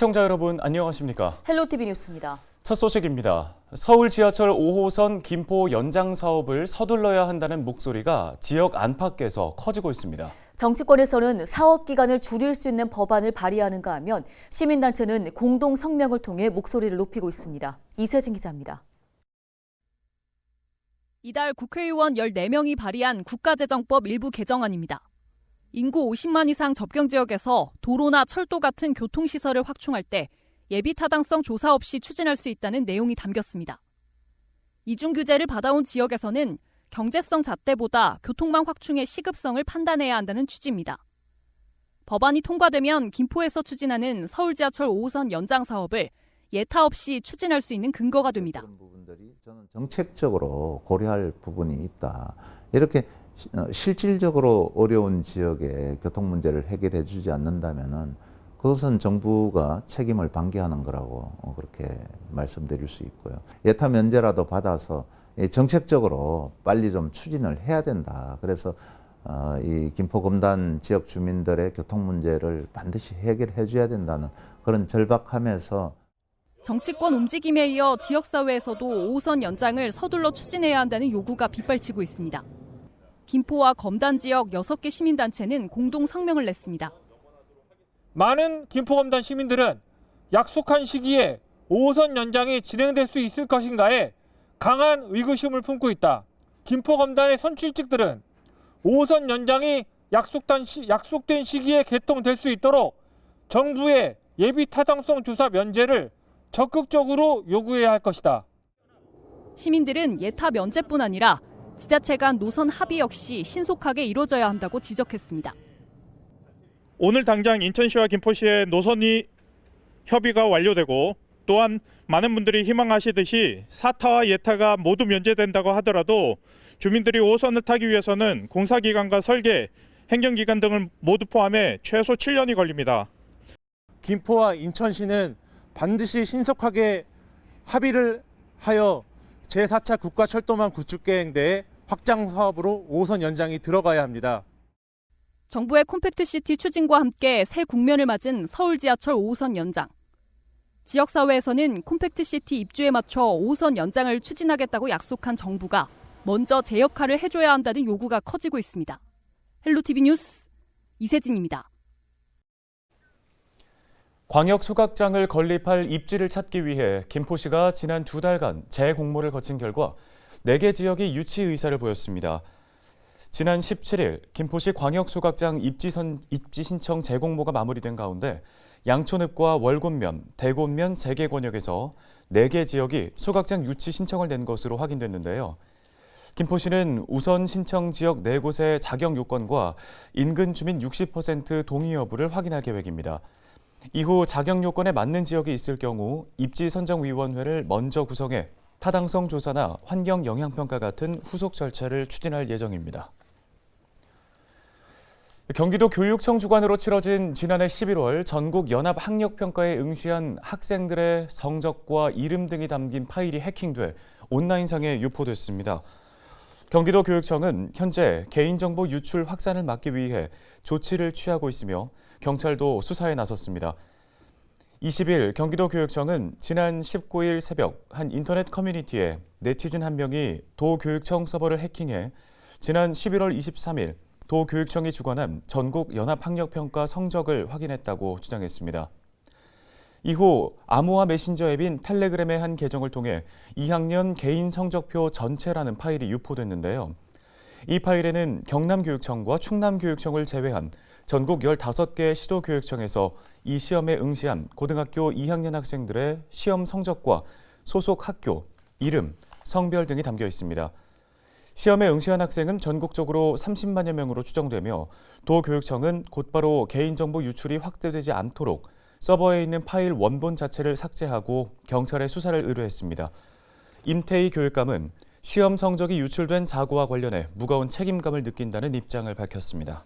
시청자 여러분 안녕하십니까? 헬로티비 뉴스입니다. 첫 소식입니다. 서울 지하철 5호선 김포 연장 사업을 서둘러야 한다는 목소리가 지역 안팎에서 커지고 있습니다. 정치권에서는 사업 기간을 줄일 수 있는 법안을 발의하는가 하면 시민단체는 공동 성명을 통해 목소리를 높이고 있습니다. 이세진 기자입니다. 이달 국회의원 14명이 발의한 국가재정법 일부 개정안입니다. 인구 50만 이상 접경 지역에서 도로나 철도 같은 교통시설을 확충할 때 예비 타당성 조사 없이 추진할 수 있다는 내용이 담겼습니다. 이중 규제를 받아온 지역에서는 경제성 잣대보다 교통망 확충의 시급성을 판단해야 한다는 취지입니다. 법안이 통과되면 김포에서 추진하는 서울 지하철 5호선 연장 사업을 예타 없이 추진할 수 있는 근거가 됩니다. 그런 부분들이 저는 정책적으로 고려할 부분이 있다. 이렇게 실질적으로 어려운 지역의 교통 문제를 해결해 주지 않는다면은 그것은 정부가 책임을 방기하는 거라고 그렇게 말씀드릴 수 있고요. 예타 면제라도 받아서 정책적으로 빨리 좀 추진을 해야 된다. 그래서 이 김포 검단 지역 주민들의 교통 문제를 반드시 해결해 줘야 된다는 그런 절박함에서 정치권 움직임에 이어 지역사회에서도 5호선 연장을 서둘러 추진해야 한다는 요구가 빗발치고 있습니다. 김포와 검단 지역 6개 시민단체는 공동 성명을 냈습니다. 많은 김포검단 시민들은 약속한 시기에 5호선 연장이 진행될 수 있을 것인가에 강한 의구심을 품고 있다. 김포검단의 선출직들은 5호선 연장이 약속된 시기에 개통될 수 있도록 정부의 예비 타당성 조사 면제를 적극적으로 요구해야 할 것이다. 시민들은 예타 면제뿐 아니라 지자체 간 노선 합의 역시 신속하게 이루어져야 한다고 지적했습니다. 오늘 당장 인천시와 김포시의 노선이 협의가 완료되고 또한 많은 분들이 희망하시듯이 사타와 예타가 모두 면제된다고 하더라도 주민들이 5호선을 타기 위해서는 공사기간과 설계, 행정기간 등을 모두 포함해 최소 7년이 걸립니다. 김포와 인천시는 반드시 신속하게 합의를 하여 제4차 국가철도망 구축계획내에 확장 사업으로 5호선 연장이 들어가야 합니다. 정부의 콤팩트시티 추진과 함께 새 국면을 맞은 서울 지하철 5호선 연장. 지역사회에서는 콤팩트시티 입주에 맞춰 5호선 연장을 추진하겠다고 약속한 정부가 먼저 제 역할을 해줘야 한다는 요구가 커지고 있습니다. 헬로티비 뉴스 이세진입니다. 광역 소각장을 건립할 입지를 찾기 위해 김포시가 지난 2달간 재공모를 거친 결과 4개 지역이 유치 의사를 보였습니다. 지난 17일 김포시 광역소각장 입지 신청 재공모가 마무리된 가운데 양촌읍과 월곤면, 대곤면 3개 권역에서 4개 지역이 소각장 유치 신청을 낸 것으로 확인됐는데요. 김포시는 우선 신청 지역 4곳의 자격 요건과 인근 주민 60% 동의 여부를 확인할 계획입니다. 이후 자격 요건에 맞는 지역이 있을 경우 입지선정위원회를 먼저 구성해 타당성 조사나 환경 영향평가 같은 후속 절차를 추진할 예정입니다. 경기도 교육청 주관으로 치러진 지난해 11월 전국 연합 학력평가에 응시한 학생들의 성적과 이름 등이 담긴 파일이 해킹돼 온라인상에 유포됐습니다. 경기도 교육청은 현재 개인정보 유출 확산을 막기 위해 조치를 취하고 있으며 경찰도 수사에 나섰습니다. 20일 경기도 교육청은 지난 19일 새벽 한 인터넷 커뮤니티에 네티즌 한 명이 도교육청 서버를 해킹해 지난 11월 23일 도교육청이 주관한 전국 연합학력평가 성적을 확인했다고 주장했습니다. 이후 암호화 메신저 앱인 텔레그램의 한 계정을 통해 2학년 개인 성적표 전체라는 파일이 유포됐는데요. 이 파일에는 경남교육청과 충남교육청을 제외한 전국 15개 시도교육청에서 이 시험에 응시한 고등학교 2학년 학생들의 시험 성적과 소속 학교, 이름, 성별 등이 담겨 있습니다. 시험에 응시한 학생은 전국적으로 30만여 명으로 추정되며 도교육청은 곧바로 개인정보 유출이 확대되지 않도록 서버에 있는 파일 원본 자체를 삭제하고 경찰에 수사를 의뢰했습니다. 임태희 교육감은 시험 성적이 유출된 사고와 관련해 무거운 책임감을 느낀다는 입장을 밝혔습니다.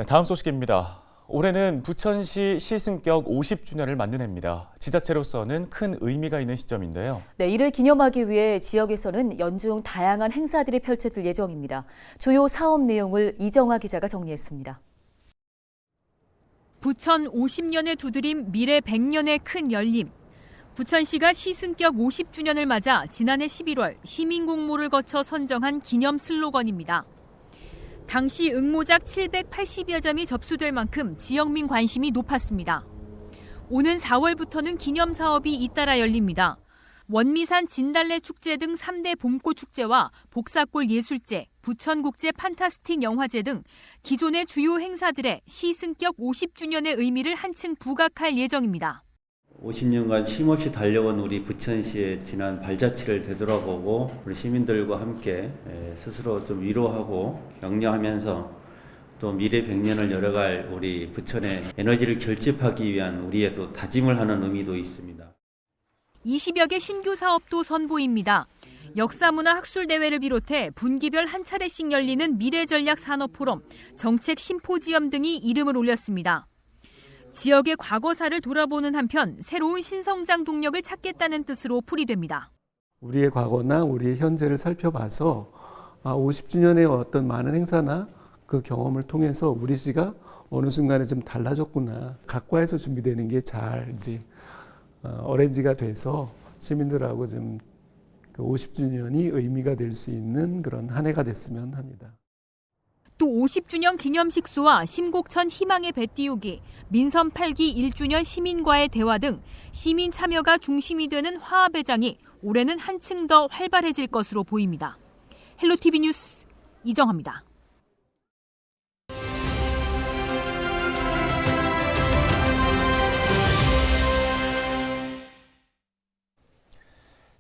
다음 소식입니다. 올해는 부천시 시승격 50주년을 맞는 해입니다. 지자체로서는 큰 의미가 있는 시점인데요. 네, 이를 기념하기 위해 지역에서는 연중 다양한 행사들이 펼쳐질 예정입니다. 주요 사업 내용을 이정아 기자가 정리했습니다. 부천 50년의 두드림, 미래 100년의 큰 열림. 부천시가 시승격 50주년을 맞아 지난해 11월 시민공모를 거쳐 선정한 기념 슬로건입니다. 당시 응모작 780여 점이 접수될 만큼 지역민 관심이 높았습니다. 오는 4월부터는 기념 사업이 잇따라 열립니다. 원미산 진달래 축제 등 3대 봄꽃 축제와 복사골 예술제, 부천국제 판타스틱 영화제 등 기존의 주요 행사들의 시승격 50주년의 의미를 한층 부각할 예정입니다. 50년간 쉼없이 달려온 우리 부천시의 지난 발자취를 되돌아보고 우리 시민들과 함께 스스로 좀 위로하고 격려하면서 또 미래 100년을 열어갈 우리 부천의 에너지를 결집하기 위한 우리의 또 다짐을 하는 의미도 있습니다. 20여 개 신규 사업도 선보입니다. 역사문화 학술대회를 비롯해 분기별 한 차례씩 열리는 미래전략산업포럼, 정책 심포지엄 등이 이름을 올렸습니다. 지역의 과거사를 돌아보는 한편 새로운 신성장 동력을 찾겠다는 뜻으로 풀이됩니다. 우리의 과거나 우리의 현재를 살펴봐서 50주년의 어떤 많은 행사나 그 경험을 통해서 우리 시가 어느 순간에 좀 달라졌구나. 각과에서 준비되는 게 잘 이제 어레인지가 돼서 시민들하고 좀 50주년이 의미가 될 수 있는 그런 한 해가 됐으면 합니다. 또 50주년 기념식수와 심곡천 희망의 배 띄우기, 민선 8기 1주년 시민과의 대화 등 시민 참여가 중심이 되는 화합회장이 올해는 한층 더 활발해질 것으로 보입니다. 헬로티비 뉴스 이정화입니다.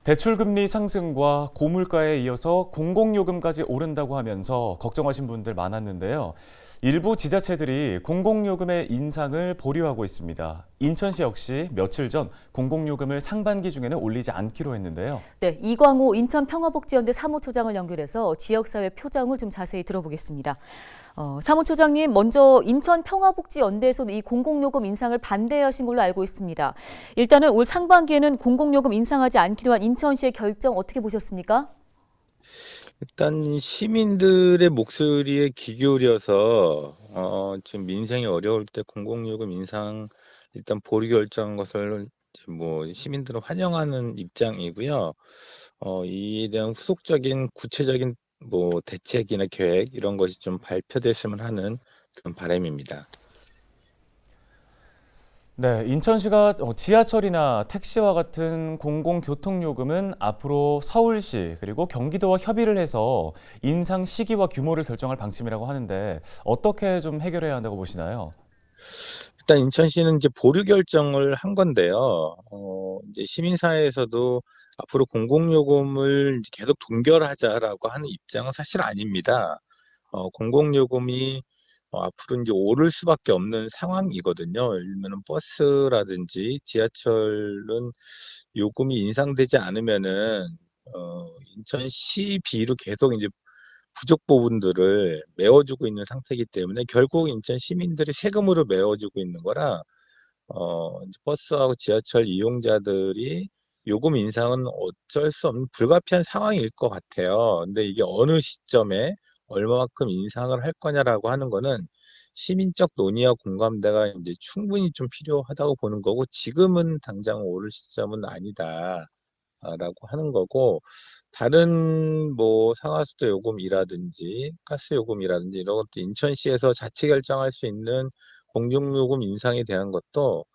대출금리 상승과 고물가에 이어서 공공요금까지 오른다고 하면서 걱정하신 분들 많았는데요. 일부 지자체들이 공공요금의 인상을 보류하고 있습니다. 인천시 역시 며칠 전 공공요금을 상반기 중에는 올리지 않기로 했는데요. 네, 이광호 인천평화복지연대 사무처장을 연결해서 지역사회 표정을 좀 자세히 들어보겠습니다. 사무처장님, 먼저 인천평화복지연대에서도 이 공공요금 인상을 반대하신 걸로 알고 있습니다. 일단은 올 상반기에는 공공요금 인상하지 않기로 한 인천시의 결정 어떻게 보셨습니까? 일단 시민들의 목소리에 귀 기울여서 지금 민생이 어려울 때 공공요금 인상 일단 보류 결정한 것을 뭐 시민들은 환영하는 입장이고요. 이에 대한 후속적인 구체적인 뭐 대책이나 계획 이런 것이 좀 발표됐으면 하는 그런 바람입니다. 네, 인천시가 지하철이나 택시와 같은 공공교통요금은 앞으로 서울시 그리고 경기도와 협의를 해서 인상 시기와 규모를 결정할 방침이라고 하는데 어떻게 좀 해결해야 한다고 보시나요? 일단 인천시는 이제 보류 결정을 한 건데요. 이제 시민사회에서도 앞으로 공공요금을 계속 동결하자라고 하는 입장은 사실 아닙니다. 공공요금이 앞으로 이제 오를 수밖에 없는 상황이거든요. 예를 들면 버스라든지 지하철은 요금이 인상되지 않으면은 인천시비로 계속 이제 부족 부분들을 메워주고 있는 상태이기 때문에 결국 인천 시민들이 세금으로 메워주고 있는 거라 버스하고 지하철 이용자들이 요금 인상은 어쩔 수 없는 불가피한 상황일 것 같아요. 근데 이게 어느 시점에 얼마만큼 인상을 할 거냐라고 하는 거는 시민적 논의와 공감대가 이제 충분히 좀 필요하다고 보는 거고 지금은 당장 오를 시점은 아니다라고 하는 거고 다른 뭐 상하수도 요금이라든지 가스 요금이라든지 이런 것도 인천시에서 자체 결정할 수 있는 공공요금 인상에 대한 것도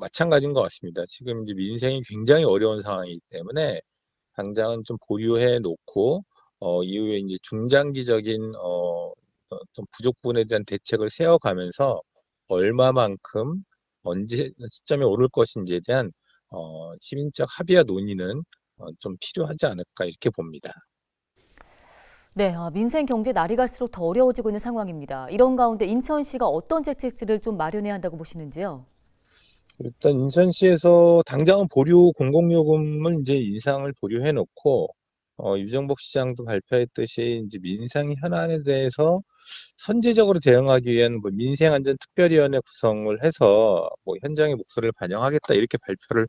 마찬가지인 것 같습니다. 지금 이제 민생이 굉장히 어려운 상황이기 때문에 당장은 좀 보류해 놓고 이후에 이제 중장기적인 어떤 부족분에 대한 대책을 세워가면서 얼마만큼 언제 시점에 오를 것인지에 대한 시민적 합의와 논의는 좀 필요하지 않을까 이렇게 봅니다. 네, 민생 경제 날이 갈수록 더 어려워지고 있는 상황입니다. 이런 가운데 인천시가 어떤 대책들을 좀 마련해야 한다고 보시는지요? 일단 인천시에서 당장은 보류 공공요금을 이제 인상을 보류해 놓고 유정복 시장도 발표했듯이 이제 민생 현안에 대해서 선제적으로 대응하기 위한 뭐 민생안전특별위원회 구성을 해서 뭐 현장의 목소리를 반영하겠다 이렇게 발표를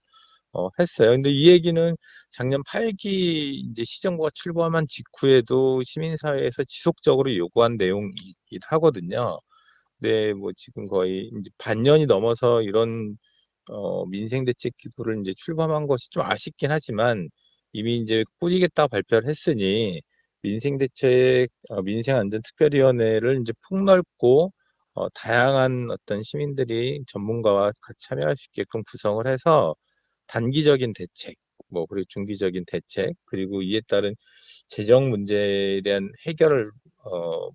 했어요. 근데 이 얘기는 작년 8기 이제 시정부가 출범한 직후에도 시민사회에서 지속적으로 요구한 내용이기도 하거든요. 네, 뭐 지금 거의 이제 반년이 넘어서 이런 민생대책 기구를 이제 출범한 것이 좀 아쉽긴 하지만 이미 이제 꾸리겠다고 발표를 했으니 민생대책 민생안전특별위원회를 이제 폭넓고 다양한 어떤 시민들이 전문가와 같이 참여할 수 있게끔 구성을 해서 단기적인 대책, 뭐 그리고 중기적인 대책, 그리고 이에 따른 재정 문제에 대한 해결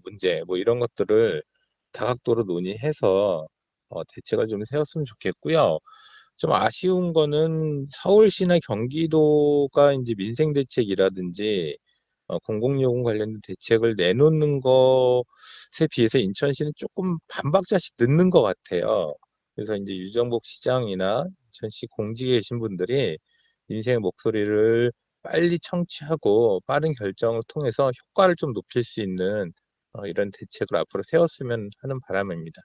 문제, 뭐 이런 것들을 다각도로 논의해서 대책을 좀 세웠으면 좋겠고요. 좀 아쉬운 거는 서울시나 경기도가 이제 민생 대책이라든지 공공요금 관련된 대책을 내놓는 것에 비해서 인천시는 조금 반박자씩 늦는 것 같아요. 그래서 이제 유정복 시장이나 인천시 공직에 계신 분들이 민생의 목소리를 빨리 청취하고 빠른 결정을 통해서 효과를 좀 높일 수 있는 이런 대책을 앞으로 세웠으면 하는 바람입니다.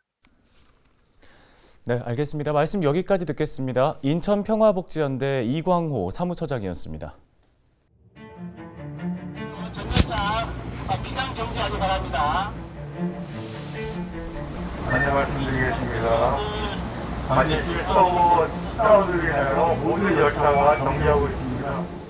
네, 알겠습니다. 말씀 여기까지 듣겠습니다. 인천평화복지연대 이광호 사무처장이었습니다. 정면차 비상 정지하기 바랍니다. 안내 말씀드리겠습니다. 마치 실수하고 시사원을 위하여 모든 열차가 정지하고 있습니다.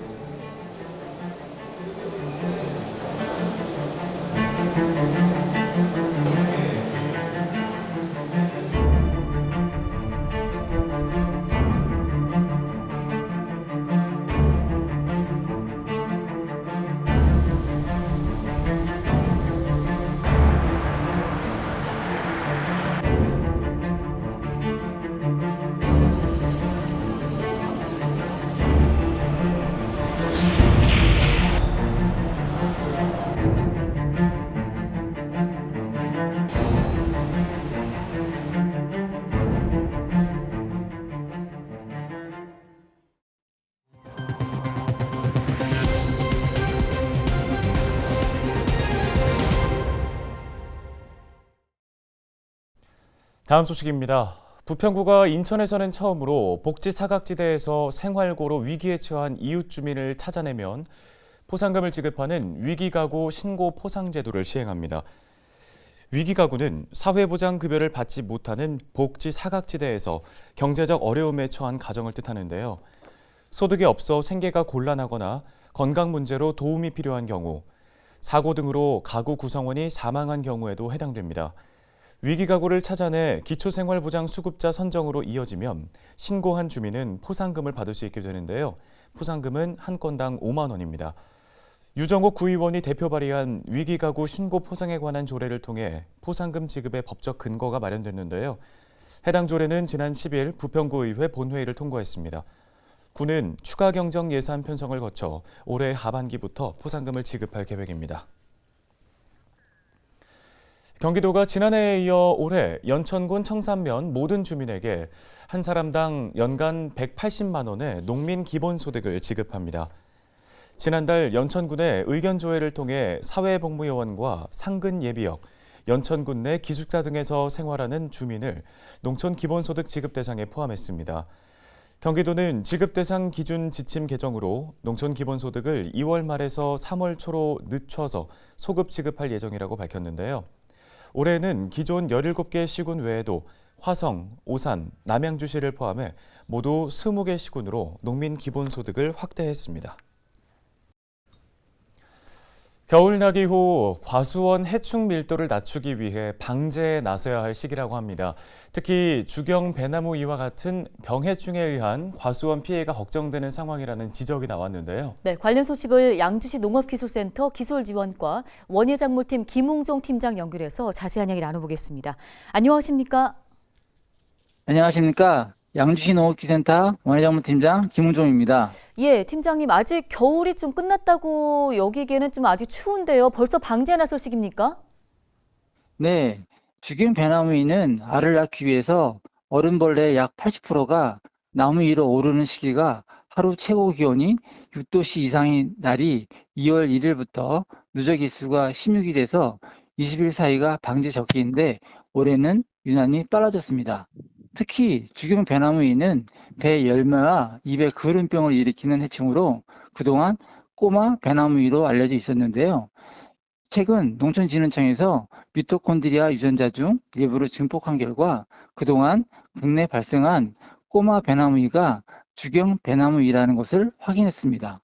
다음 소식입니다. 부평구가 인천에서는 처음으로 복지 사각지대에서 생활고로 위기에 처한 이웃 주민을 찾아내면 포상금을 지급하는 위기가구 신고 포상 제도를 시행합니다. 위기가구는 사회보장급여를 받지 못하는 복지 사각지대에서 경제적 어려움에 처한 가정을 뜻하는데요. 소득이 없어 생계가 곤란하거나 건강 문제로 도움이 필요한 경우, 사고 등으로 가구 구성원이 사망한 경우에도 해당됩니다. 위기가구를 찾아내 기초생활보장 수급자 선정으로 이어지면 신고한 주민은 포상금을 받을 수 있게 되는데요. 포상금은 한 건당 5만 원입니다. 유정옥 구의원이 대표 발의한 위기가구 신고 포상에 관한 조례를 통해 포상금 지급의 법적 근거가 마련됐는데요. 해당 조례는 지난 10일 부평구의회 본회의를 통과했습니다. 구는 추가 경정 예산 편성을 거쳐 올해 하반기부터 포상금을 지급할 계획입니다. 경기도가 지난해에 이어 올해 연천군 청산면 모든 주민에게 한 사람당 연간 180만 원의 농민 기본소득을 지급합니다. 지난달 연천군의 의견조회를 통해 사회복무요원과 상근예비역, 연천군 내 기숙사 등에서 생활하는 주민을 농촌기본소득 지급 대상에 포함했습니다. 경기도는 지급 대상 기준 지침 개정으로 농촌기본소득을 2월 말에서 3월 초로 늦춰서 소급 지급할 예정이라고 밝혔는데요. 올해는 기존 17개 시군 외에도 화성, 오산, 남양주시를 포함해 모두 20개 시군으로 농민 기본소득을 확대했습니다. 겨울 나기 후 과수원 해충 밀도를 낮추기 위해 방제에 나서야 할 시기라고 합니다. 특히 주경 배나무 이와 같은 병해충에 의한 과수원 피해가 걱정되는 상황이라는 지적이 나왔는데요. 네, 관련 소식을 양주시 농업기술센터 기술지원과 원예작물팀 김웅종 팀장 연결해서 자세한 이야기 나눠보겠습니다. 안녕하십니까? 안녕하십니까? 양주시 농업기술센터 원예작물팀장 김웅종입니다. 예, 팀장님 아직 겨울이 좀 끝났다고 여기기에는 좀 아직 추운데요. 벌써 방제에 나설 시기입니까? 네, 주경 배나무위는 알을 낳기 위해서 얼음벌레 약 80%가 나무 위로 오르는 시기가 하루 최고 기온이 6도씨 이상인 날이 2월 1일부터 누적 일수가 16이 돼서 20일 사이가 방제 적기인데 올해는 유난히 빨라졌습니다. 특히 주경 배나무위는 배 열매와 입에 그름병을 일으키는 해충으로 그동안 꼬마 배나무위로 알려져 있었는데요. 최근 농촌진흥청에서 미토콘드리아 유전자 중 일부를 증폭한 결과 그동안 국내 발생한 꼬마 배나무이가 주경 배나무이라는 것을 확인했습니다.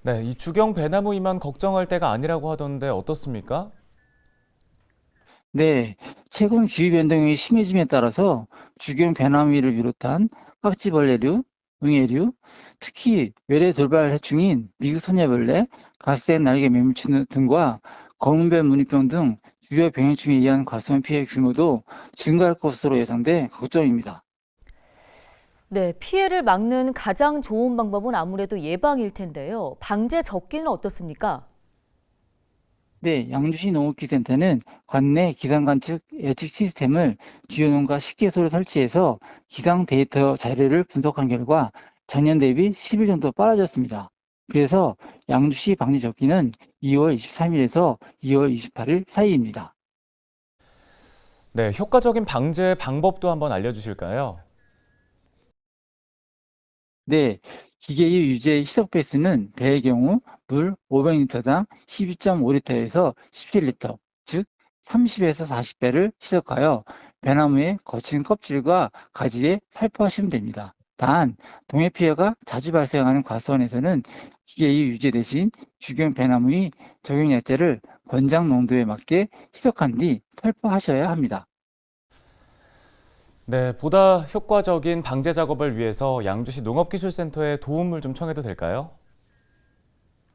네, 이 주경 배나무이만 걱정할 때가 아니라고 하던데 어떻습니까? 네, 최근 기후변동이 심해짐에 따라서 주경 배나무이를 비롯한 깍지벌레류, 응애류, 특히 외래 돌발 해충인 미국 선야벌레, 갈색 날개 매물치 등과 검은별 무늬병 등 주요 병해충에 의한 과수원 피해 규모도 증가할 것으로 예상돼 걱정입니다. 네, 피해를 막는 가장 좋은 방법은 아무래도 예방일 텐데요. 방제 접기는 어떻습니까? 네, 양주시 농업기센터는 관내 기상 관측 예측 시스템을 주요 농가 10개소를 설치해서 기상 데이터 자료를 분석한 결과 작년 대비 10일 정도 빨라졌습니다. 그래서 양주시 방제 접기는 2월 23일에서 2월 28일 사이입니다. 네, 효과적인 방제 방법도 한번 알려주실까요? 네, 기계유 유제 희석 배수는 배의 경우 물 500리터당 12.5리터에서 17리터, 즉 30에서 40배를 희석하여 배나무의 거친 껍질과 가지에 살포하시면 됩니다. 단, 동해 피해가 자주 발생하는 과수원에서는 기계유 유제 대신 주경 배나무의 적용 약제를 권장 농도에 맞게 희석한 뒤 살포하셔야 합니다. 네, 보다 효과적인 방제 작업을 위해서 양주시 농업기술센터에 도움을 좀 청해도 될까요?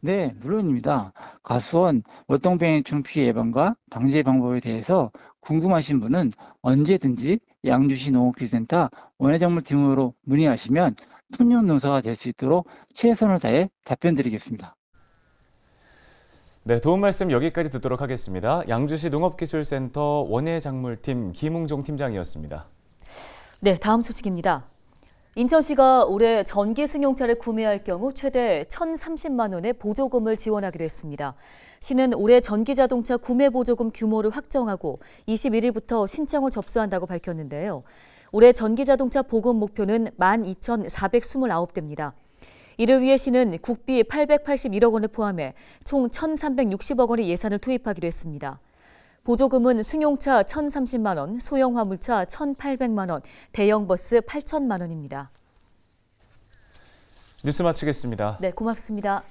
네, 물론입니다. 과수원 월동병해충 피해 예방과 방제 방법에 대해서 궁금하신 분은 언제든지 양주시 농업기술센터 원예작물팀으로 문의하시면 푸념 농사가 될 수 있도록 최선을 다해 답변드리겠습니다. 네, 도움 말씀 여기까지 듣도록 하겠습니다. 양주시 농업기술센터 원예작물팀 김웅종 팀장이었습니다. 네, 다음 소식입니다. 인천시가 올해 전기 승용차를 구매할 경우 최대 1,030만 원의 보조금을 지원하기로 했습니다. 시는 올해 전기자동차 구매 보조금 규모를 확정하고 21일부터 신청을 접수한다고 밝혔는데요. 올해 전기자동차 보급 목표는 12,429대입니다. 이를 위해 시는 국비 881억 원을 포함해 총 1,360억 원의 예산을 투입하기로 했습니다. 보조금은 승용차 1,030만 원, 소형 화물차 1,800만 원, 대형 버스 8천만 원입니다. 뉴스 마치겠습니다. 네, 고맙습니다.